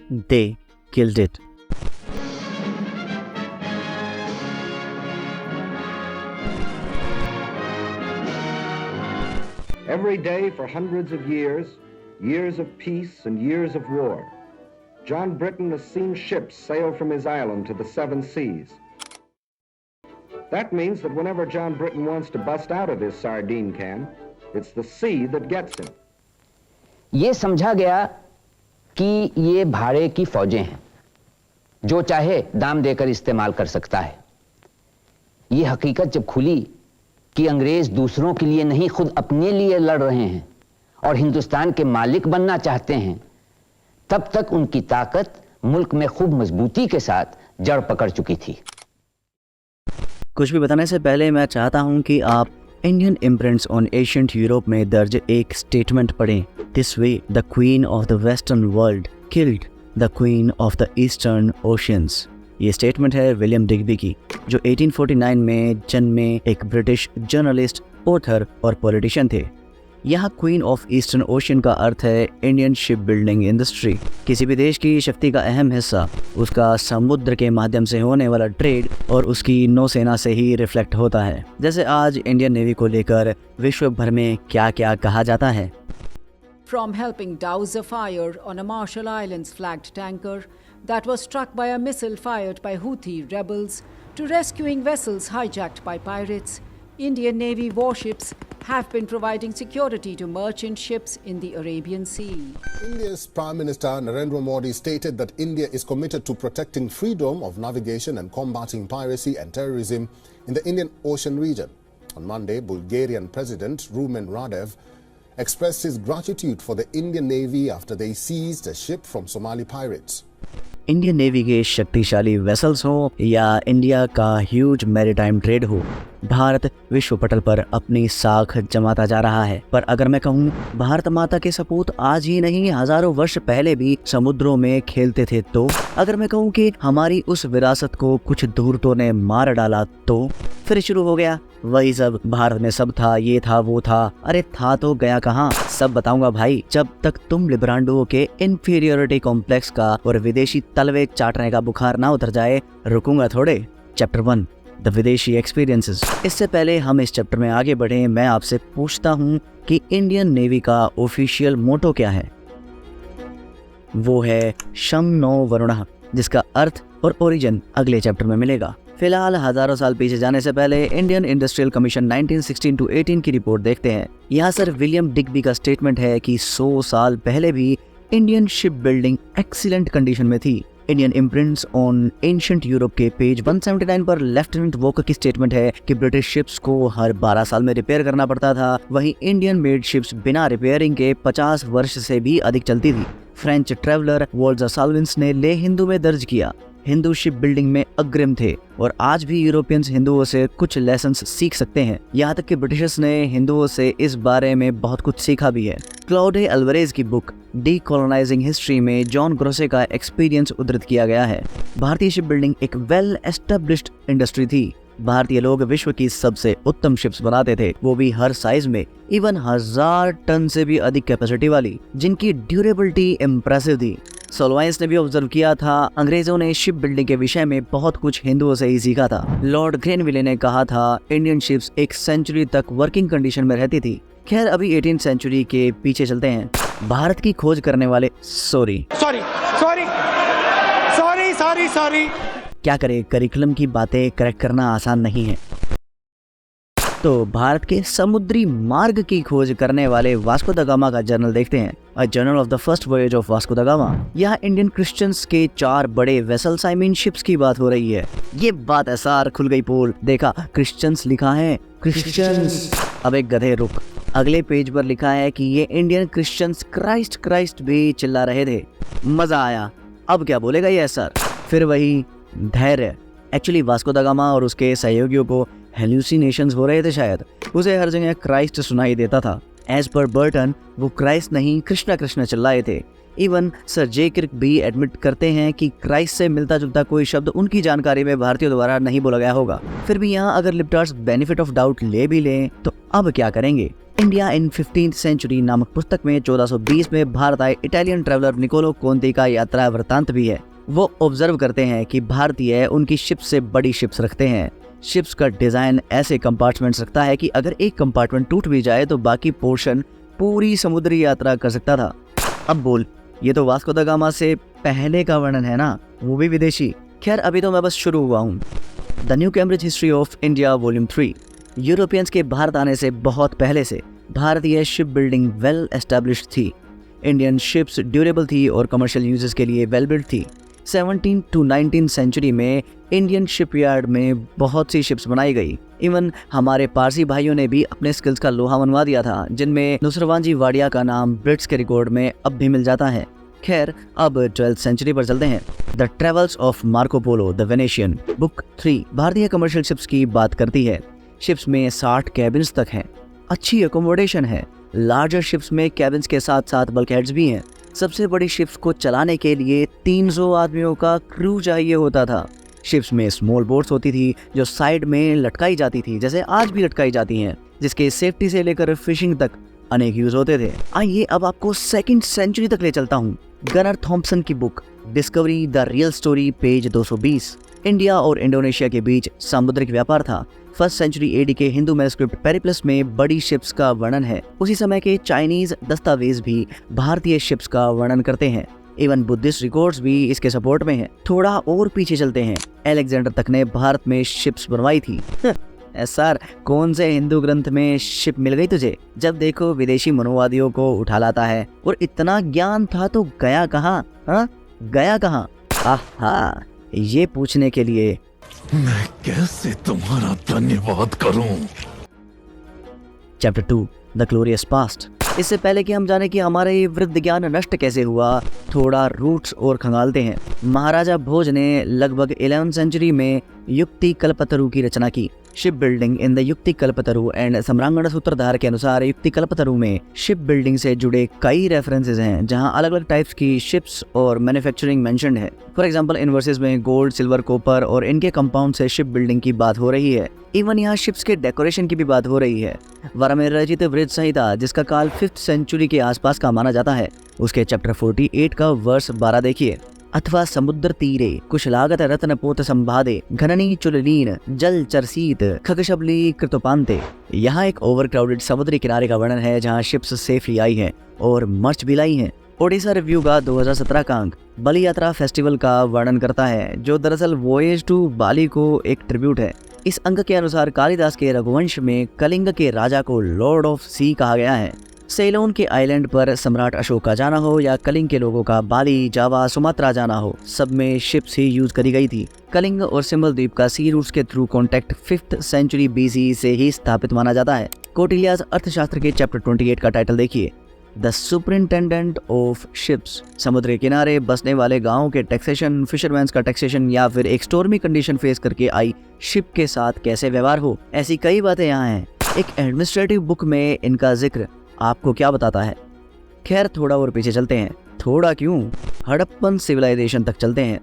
They killed it. Every day for hundreds of years, years of peace and years of war, John Britton has seen ships sail from his island to the seven seas. That means that whenever John Britton wants to bust out of his sardine can, it's the sea that gets him. ये समझा गया कि ये भाड़े की फौजें हैं, जो चाहे दाम देकर इस्तेमाल कर सकता है। ये हकीकत जब खुली कि अंग्रेज दूसरों के लिए नहीं खुद अपने लिए लड़ रहे हैं और हिंदुस्तान के मालिक बनना चाहते हैं, तब तक उनकी ताकत मुल्क में खूब मजबूती के साथ जड़ पकड़ चुकी थी। कुछ भी बताने से पहले मैं चाहता हूं कि आप Indian imprints on ancient Europe में दर्ज एक स्टेटमेंट पढ़ें। This way the queen of the western world killed the queen of the eastern oceans. ये स्टेटमेंट है विलियम डिग्बी की, जो 1849 में जन्मे एक ब्रिटिश जर्नलिस्ट, ऑथर और पॉलिटिशियन थे। यहाँ क्वीन ऑफ ईस्टर्न ओशियन का अर्थ है इंडियन शिप बिल्डिंग इंडस्ट्री। किसी भी देश की शक्ति का अहम हिस्सा उसका समुद्र के माध्यम से होने वाला ट्रेड और उसकी नौसेना से ही रिफ्लेक्ट होता है। जैसे आज इंडियन नेवी को लेकर विश्व भर में क्या क्या कहा जाता है। From helping douse a fire on a Marshall Islands flagged tanker that was struck by a missile fired by Houthi rebels to rescuing vessels hijacked by pirates, Indian Navy warships have been providing security to merchant ships in the Arabian Sea. India's Prime Minister Narendra Modi stated that India is committed to protecting freedom of navigation and combating piracy and terrorism in the Indian Ocean region. On Monday, Bulgarian President Rumen Radev expressed his gratitude for the Indian Navy after they seized a ship from Somali pirates. Indian navy के शक्तिशाली vessels हो या India का huge maritime trade हो, भारत विश्व पटल पर अपनी साख जमाता जा रहा है। पर अगर मैं कहूँ भारत माता के सपूत आज ही नहीं हजारों वर्ष पहले भी समुद्रों में खेलते थे, तो अगर मैं कहूँ कि हमारी उस विरासत को कुछ धूर्तों ने मार डाला, तो फिर शुरू हो गया वही सब। भारत में सब था, ये था वो था। अरे था तो गया कहाँ, सब बताऊंगा भाई, जब तक तुम लिब्रांडो के इंफीरियोरिटी कॉम्प्लेक्स का और विदेशी तलवे चाटने का बुखार ना उतर जाए, रुकूंगा थोड़े। चैप्टर 1 द विदेशी एक्सपीरियंसेस। इससे पहले हम इस चैप्टर में आगे बढ़े, मैं आपसे पूछता हूँ कि इंडियन नेवी का ऑफिशियल मोटो क्या है। वो है शम नो वरुणः, जिसका अर्थ और ओरिजिन अगले चैप्टर में मिलेगा। फिलहाल हजारों साल पीछे जाने से पहले इंडियन इंडस्ट्रियल कमीशन 1916-18 की रिपोर्ट देखते हैं। यहाँ सर विलियम डिग्बी का स्टेटमेंट है कि 100 साल पहले भी Indian ship building excellent condition में थी। Indian imprints on ancient Europe के पेज 179 पर लेफ्टिनेंट वॉकर की स्टेटमेंट है कि ब्रिटिश शिप्स को हर 12 साल में रिपेयर करना पड़ता था, वहीं इंडियन मेड शिप्स बिना रिपेयरिंग के 50 वर्ष से भी अधिक चलती थी। फ्रेंच ट्रेवलर वॉल्टर साल्विन्स ने ले हिंदू में दर्ज किया, हिंदू शिप बिल्डिंग में अग्रिम थे और आज भी यूरोपियंस हिंदुओं से कुछ लेसन्स सीख सकते हैं। यहाँ तक कि ब्रिटिशर्स ने हिंदुओं से इस बारे में बहुत कुछ सीखा भी है। क्लाउडे अल्वारेज की बुक डीकोलोनाइजिंग हिस्ट्री में जॉन ग्रोसे का एक्सपीरियंस उद्धृत किया गया है। भारतीय शिप बिल्डिंग एक वेल एस्टेब्लिश्ड इंडस्ट्री थी। भारतीय लोग विश्व की सबसे उत्तम शिप्स बनाते थे, वो भी हर साइज में, इवन 1000 टन से भी अधिक कैपेसिटी वाली, जिनकी ड्यूरेबिलिटी इम्प्रेसिव थी। सोलवाइंस ने भी ऑब्जर्व किया था, अंग्रेजों ने शिप बिल्डिंग के विषय में बहुत कुछ हिंदुओं से ही सीखा था। लॉर्ड ग्रेनविले ने कहा था इंडियन शिप्स एक सेंचुरी तक वर्किंग कंडीशन में रहती थी। खैर अभी 18th सेंचुरी के पीछे चलते हैं। भारत की खोज करने वाले सॉरी क्या करें, करिकुलम की बातें करेक्ट करना आसान नहीं है। तो भारत के समुद्री मार्ग की खोज करने वाले वास्को द गामा का जर्नल देखते हैं, a journal of the first voyage of Vasco da Gama. यहाँ इंडियन क्रिश्चियंस के 4 बड़े वेसल्स आई मीन शिप्स की बात हो रही है। ये बात है सार, खुल गई पोल। देखा क्रिश्चियंस लिखा है, क्रिश्चियंस। अब एक गधे रुक, अगले पेज पर लिखा है कि ये इंडियन क्रिश्चियंस क्राइस्ट भी चिल्ला रहे थे। मजा आया, अब क्या बोलेगा ये सर। फिर वही धैर्य। एक्चुअली वास्को द गामा और उसके सहयोगियों को हेल्यूसिनेशंस हो रहे थे शायद, उसे हर जगह क्राइस्ट सुनाई देता था। एज पर बर्टन वो क्राइस्ट नहीं कृष्णा कृष्णा चिल्लाए थे। इवन सर जे किर्क भी एडमिट करते हैं कि क्राइस्ट से मिलता जुलता कोई शब्द उनकी जानकारी में भारतीयों द्वारा नहीं बोला गया होगा। फिर भी यहाँ अगर लिप्टार्स बेनिफिट ऑफ डाउट ले भी लें तो अब क्या करेंगे। इंडिया इन 15th सेंचुरी नामक पुस्तक में 1420 में भारत आए इटालियन ट्रैवलर निकोलो कोंती का यात्रा वृतांत भी है। वो ऑब्जर्व करते हैं कि भारतीय उनकी शिप से बड़ी शिप्स रखते हैं। शिप्स का डिजाइन ऐसे कंपार्टमेंट्स रखता है कि अगर एक कंपार्टमेंट टूट भी जाए तो बाकी पोर्शन पूरी समुद्री यात्रा कर सकता था। अब बोल, ये तो वास्को द गामा से पहले का वर्णन है ना, वो भी विदेशी। खैर अभी तो मैं बस शुरू हुआ हूँ। The new Cambridge history of India volume 3। Europeans के भारत आने से बहुत पहले से भारतीय शिप बिल्डिंग वेल एस्टेब्लिश्ड थी। इंडियन शिप्स ड्यूरेबल थी और कमर्शियल यूजेस के लिए वेल बिल्ट थी। 17 to 19 सेंचुरी में इंडियन शिपयार्ड में बहुत सी शिप्स बनाई गई। इवन हमारे पारसी भाइयों ने भी अपने स्किल्स का लोहा मनवा दिया था, जिनमें नुसरवांजी वाडिया का नाम ब्रिट्स के रिकॉर्ड में अब भी मिल जाता है। खैर अब 12th सेंचुरी पर चलते हैं। The travels of Marco Polo the Venetian book 3 भारतीय कमर्शियल शिप्स की बात करती है। शिप्स में 60 कैबिन्स तक हैं, अच्छी अकोमोडेशन है। लार्जर शिप्स में कैबिन्स के साथ साथ बल्कहेड्स भी हैं। सबसे बड़ी शिप्स को चलाने के लिए 300 आदमियों का क्रू चाहिए होता था। शिप्स में स्मॉल बोट्स होती थी जो साइड में लटकाई जाती थी, जैसे आज भी लटकाई जाती हैं, जिसके सेफ्टी से लेकर फिशिंग तक अनेक यूज होते थे। आइए अब आपको 2nd सेंचुरी तक ले चलता हूँ। गनर थॉम्पसन की book discovery the real story page 220। India और इंडोनेशिया के बीच समुद्रिक व्यापार था। 1st सेंचुरी एडी के हिंदू मैन्युस्क्रिप्ट पेरिप्लस में बड़ी शिप्स का वर्णन है। उसी समय के चाइनीज दस्तावेज भी भारतीय शिप्स का वर्णन करते हैं। इवन बुद्धिस्ट रिकॉर्ड्स भी इसके सपोर्ट में हैं। थोड़ा और पीछे चलते हैं। अलेक्जेंडर तक ने भारत में शिप्स बनवाई थी। सर, कौन से हिंदू ग्रंथ में शिप मिल गई तुझे? जब देखो विदेशी मनोवादियों को उठा लाता है। और इतना ज्ञान था तो गया कहाँ? हाँ, गया कहाँ? आहा, ये पूछने के लिए मैं कैसे तुम्हारा धन्यवाद करूं? Chapter 2 the glorious past. इससे पहले कि हम जाने कि हमारा ये वृद्ध ज्ञान नष्ट कैसे हुआ, थोड़ा रूट्स और खंगालते हैं। महाराजा भोज ने लगभग 11th सेंचुरी में युक्ति कल्पतरु की रचना की। शिप बिल्डिंग इन द युक्ति कल्पतरु एंड सम्रांगण सूत्रधार के अनुसार युक्ति कल्पतरु में शिप बिल्डिंग से जुड़े कई रेफरेंसेस हैं, जहां अलग अलग टाइप्स की शिप्स और मैन्युफैक्चरिंग मेंशन्ड है। फॉर एग्जांपल इन वर्सेस में गोल्ड, सिल्वर, कॉपर और इनके कंपाउंड से शिप बिल्डिंग की बात हो रही है। इवन यहाँ शिप्स के डेकोरेशन की भी बात हो रही है। वारा में रचित वृद्ध संहिता, जिसका काल 5th सेंचुरी के आसपास का माना जाता है, उसके चैप्टर 48 का वर्स 12 देखिए। अथवा समुद्र तीरे कुशलागत रत्न पोत संभादे घननी चुललीन जल चरसीत खगशबली कृतोपांते। यहाँ एक ओवरक्राउडेड समुद्री किनारे का वर्णन है, जहाँ शिप्स सेफली आई हैं और मर्च भी लाई हैं। ओडिशा रिव्यू का 2017 का अंक बलि यात्रा फेस्टिवल का वर्णन करता है, जो दरअसल वॉयेज टू बाली को एक ट्रिब्यूट है। इस अंक के अनुसार कालिदास के रघुवंश में कलिंग के राजा को लॉर्ड ऑफ सी कहा गया है। सेलोन के आइलैंड पर सम्राट अशोक का जाना हो या कलिंग के लोगों का बाली, जावा, सुमात्रा जाना हो, सब में शिप्स ही यूज करी गई थी। कलिंग और सिंबल द्वीप का सी रूट्स के through contact 5th century BC से ही स्थापित माना जाता है। कौटिल्याज अर्थशास्त्र के चैप्टर 28 का टाइटल देखिए, द सुपरिंटेंडेंट ऑफ शिप्स। समुद्र के किनारे बसने वाले गाँव के टैक्सेशन, फिशरमैन्स का टैक्सेशन या फिर एक स्टॉर्मी कंडीशन फेस करके आई शिप के साथ कैसे व्यवहार हो, ऐसी कई बातें यहाँ हैं। एक एडमिनिस्ट्रेटिव बुक में इनका जिक्र आपको क्या बताता है? खैर थोड़ा और पीछे चलते हैं। थोड़ा क्यों, हड़प्पन सिविलाइजेशन तक चलते हैं।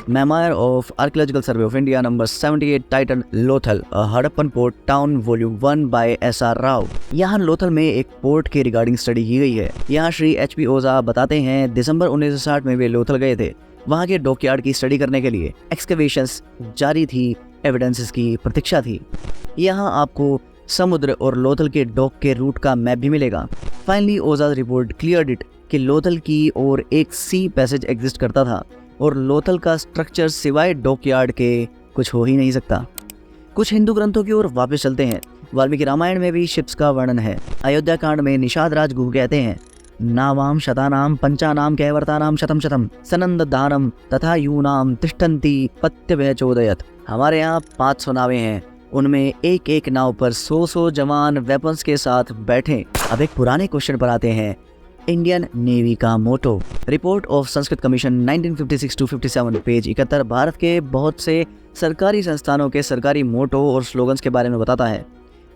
Memoir of Archaeological Survey of India number 78 title Lothal Harappan port town volume 1 by SR Rao. यहाँ लोथल में एक पोर्ट के रिगार्डिंग स्टडी की गई है। यहाँ श्री HP ओझा बताते हैं दिसंबर 1960 में वे लोथल गए थे। वहाँ के डॉकयार्ड की स्टडी करने के लिए एक्सकवेशंस जारी थी, एविडेंसेस की प्रतीक्षा थी। यहाँ आपको समुद्र और लोथल के डॉक के रूट का मैप भी मिलेगा। Finally Ojha report cleared it कि लोथल की और एक सी पैसेज एग्जिस्ट करता था और लोथल का स्ट्रक्चर सिवाय डॉकयार्ड के कुछ हो ही नहीं सकता। कुछ हिंदू ग्रंथों की ओर वापस चलते हैं। वाल्मीकि रामायण में भी शिप्स का वर्णन है। अयोध्या कांड में निषाद राज गुह कहते हैं, नावाम शतानाम पंचानाम कैवर्तानाम शतम शतम सनंद दानम तथा यूनाम तिष्ठन्ति पत्यभय चोदयत। हमारे यहाँ 500 नावें हैं, उनमें एक एक नाव पर 100 जवान वेपन्स के साथ बैठे। अब एक पुराने क्वेश्चन पर आते हैं। इंडियन नेवी का motto, report of Sanskrit commission 1956-57 page 71 Bharat के बहुत से सरकारी संस्थानों के सरकारी मोटो और स्लोगन्स के बारे में बताता है।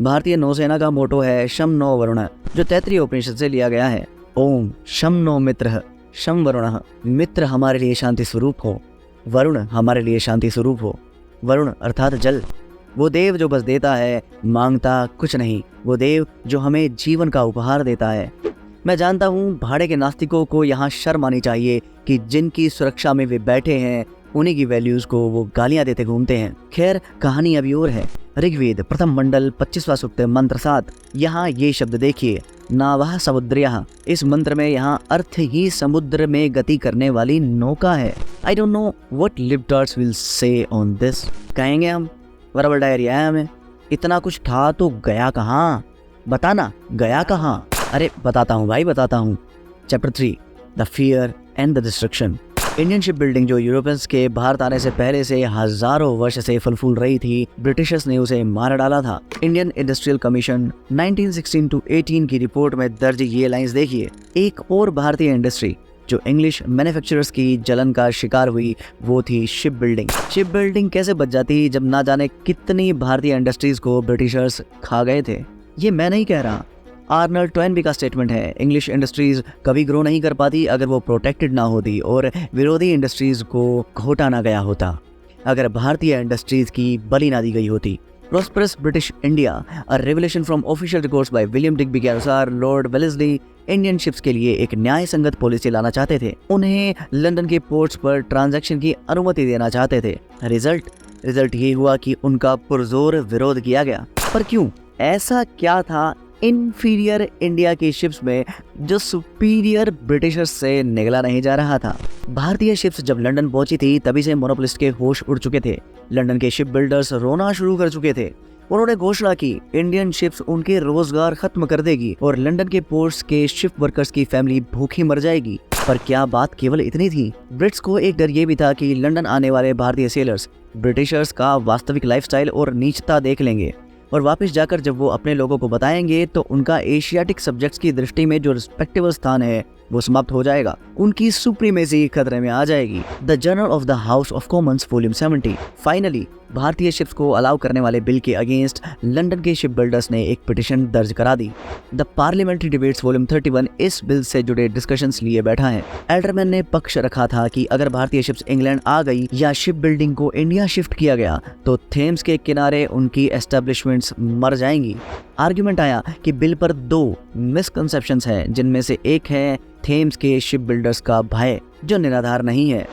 भारतीय नौसेना का मोटो है शम नो वरुण, जो तैत्रीय उपनिषद से लिया गया है। ओम शम नो मित्र शम वरुण, मित्र हमारे लिए शांति स्वरूप हो, वरुण हमारे लिए शांति स्वरूप हो। वरुण अर्थात जल। वो देव जो बस देता है, मांगता कुछ नहीं। वो देव जो हमें जीवन का उपहार देता है। मैं जानता हूँ भाड़े के नास्तिकों को यहाँ शर्म आनी चाहिए कि जिनकी सुरक्षा में वे बैठे हैं उन्हीं की वैल्यूज को वो गालियां देते घूमते हैं। खैर, कहानी अभी और है। ऋग्वेद प्रथम मंडल 25वां सूक्त मंत्र 7। यहाँ ये शब्द देखिए, नावः समुद्र्यः। इस मंत्र में यहाँ अर्थ ही समुद्र में गति करने वाली नौका है। आई डोंट नो व्हाट लिप्टार्ड्स विल से ऑन दिस। कहेंगे हम वर्बल डायरिया है हमें, इतना कुछ था तो गया कहाँ? बताना गया कहाँ? अरे बताता हूँ भाई, बताता हूँ। Chapter 3, the fear and the destruction. Indian ship building जो यूरोपियंस के भारत आने से पहले से हजारों वर्ष से फल फूल रही थी, ब्रिटिशर्स ने उसे मार डाला था। इंडियन इंडस्ट्रियल कमीशन 1916-18 की रिपोर्ट में दर्ज ये लाइंस देखिए। एक और भारतीय इंडस्ट्री जो इंग्लिश मैन्युफैक्चरर्स की जलन का शिकार हुई वो थी शिप बिल्डिंग। शिप बिल्डिंग कैसे बच जाती जब ना जाने कितनी भारतीय इंडस्ट्रीज को ब्रिटिशर्स खा गए थे। ये मैं नहीं कह रहा, आर्नल्ड टॉयनबी का स्टेटमेंट है। इंग्लिश इंडस्ट्रीज कभी ग्रो नहीं कर पाती अगर वो प्रोटेक्टेड ना होती और विरोधी इंडस्ट्रीज को घोटा ना गया होता, अगर भारतीय इंडस्ट्रीज की बलि ना दी गई होती। Prosperous British India, a revelation from official records by William Digby के अनुसार लॉर्ड वेलेस्ली इंडियन शिप्स के लिए एक न्याय संगत पॉलिसी लाना चाहते थे। उन्हें लंदन के पोर्ट्स पर ट्रांजैक्शन की अनुमति देना चाहते थे। रिजल्ट ये हुआ कि उनका पुरजोर विरोध किया गया। पर क्यों? ऐसा क्या था इंफीरियर इंडिया की शिप्स में जो सुपीरियर ब्रिटिशर्स से निगला नहीं जा रहा था? भारतीय शिप्स जब लंदन पहुंची थी तभी से मोनोपोलिस्ट के होश उड़ चुके थे। लंदन के शिप बिल्डर्स रोना शुरू कर चुके थे। उन्होंने घोषणा की इंडियन शिप्स उनके रोजगार खत्म कर देगी और लंदन के पोर्ट्स के शिप वर्कर्स की फैमिली भूखी मर जाएगी। पर क्या बात केवल इतनी थी? ब्रिट्स को एक डर ये भी था कि लंदन आने वाले भारतीय सेलर्स ब्रिटिशर्स का वास्तविक लाइफस्टाइल और नीचता देख लेंगे और वापस जाकर जब वो अपने लोगों को बताएंगे तो उनका एशियाटिक सब्जेक्ट्स की दृष्टि में जो रिस्पेक्टेबल स्थान है वो समाप्त हो जाएगा। उनकी सुप्रीमेसी खतरे में आ जाएगी। The journal of the house of Commons volume 70। Finally भारतीय शिप्स को अलाउ करने वाले बिल के अगेंस्ट लंदन के शिप बिल्डर्स ने एक पिटीशन दर्ज करा दी। द पार्लियामेंट्री डिबेट्स वॉल्यूम 31 इस बिल से जुड़े डिस्कशंस लिए बैठा है। एल्डरमैन ने पक्ष रखा था कि अगर भारतीय शिप्स इंग्लैंड आ गई या शिप बिल्डिंग को इंडिया शिफ्ट किया गया तो थेम्स के किनारे उनकी एस्टेब्लिशमेंट्स मर जाएंगी। आर्ग्यूमेंट आया कि बिल पर 2 मिसकंसेप्शंस हैं, जिनमें से एक है थेम्स के शिप बिल्डर्स का भय जो निराधार नहीं है।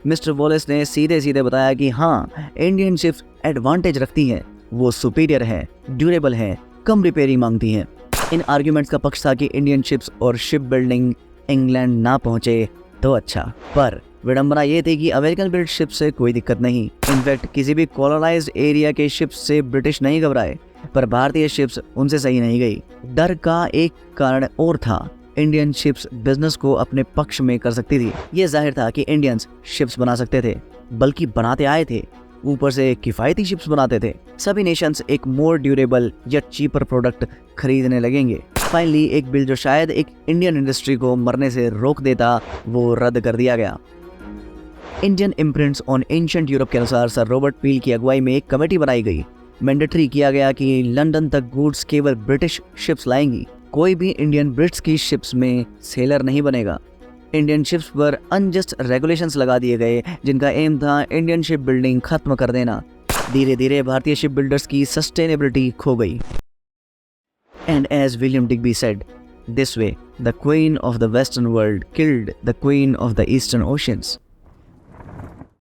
मिस्टर वॉलेस ने सीधे सीधे बताया कि हाँ, इंडियन शिप्स एडवांटेज रखती हैं, वो सुपीरियर हैं, ड्यूरेबल हैं, कम रिपेयरिंग मांगती हैं। इन आर्ग्यूमेंट्स का पक्ष था कि इंडियन शिप्स और शिप बिल्डिंग इंग्लैंड ना पहुंचे तो अच्छा। पर विडंबना ये थी कि अमेरिकन बिल्ड शिप से कोई दिक्कत नहीं। इनफैक्ट किसी भी कॉलोनाइज्ड एरिया के शिप्स से ब्रिटिश नहीं घबराए, पर भारतीय शिप्स उनसे सही नहीं गई। डर का एक कारण और था, इंडियन शिप्स बिजनेस को अपने पक्ष में कर सकती थी। ये जाहिर था कि इंडियंस शिप्स बना सकते थे, बल्कि बनाते आए थे, ऊपर से किफायती शिप्स बनाते थे। सभी नेशंस एक मोर ड्यूरेबल या चीपर प्रोडक्ट खरीदने लगेंगे। फाइनली एक बिल जो शायद एक इंडियन इंडस्ट्री को मरने से रोक देता वो रद्द कर दिया गया। Indian imprints on ancient Europe के अनुसार सर रॉबर्ट पील की अगुवाई में एक कमेटी बनाई गई। मैंडेटरी किया गया कि लंदन तक गुड्स केवल ब्रिटिश शिप्स लाएंगी। कोई भी इंडियन ब्रिट्स की शिप्स में सेलर नहीं बनेगा। इंडियन शिप्स पर अनजस्ट रेगुलेशंस लगा दिए गए जिनका एम था इंडियन शिप बिल्डिंग खत्म कर देना। धीरे धीरे भारतीय शिप बिल्डर्स की सस्टेनेबिलिटी खो गई। And as William Digby said, this way the queen of the western world killed the queen of the eastern oceans.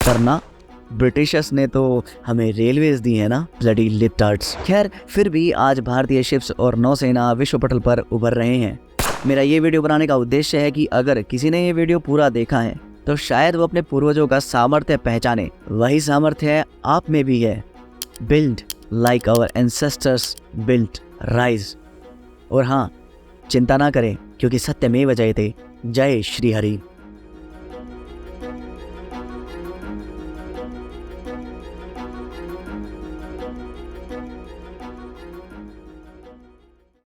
करना ब्रिटिशर्स ने तो हमें रेलवेज दी है ना, ब्लडी लिप्टार्ड्स। खैर, फिर भी आज भारतीय शिप्स और नौसेना विश्व पटल पर उभर रहे हैं। मेरा ये वीडियो बनाने का उद्देश्य है कि अगर किसी ने ये वीडियो पूरा देखा है तो शायद वो अपने पूर्वजों का सामर्थ्य पहचाने। वही सामर्थ्य आप में भी है। Build like our ancestors built, rise. और हाँ, चिंता ना करें क्योंकि सत्यमेव जयते। जय श्री हरि।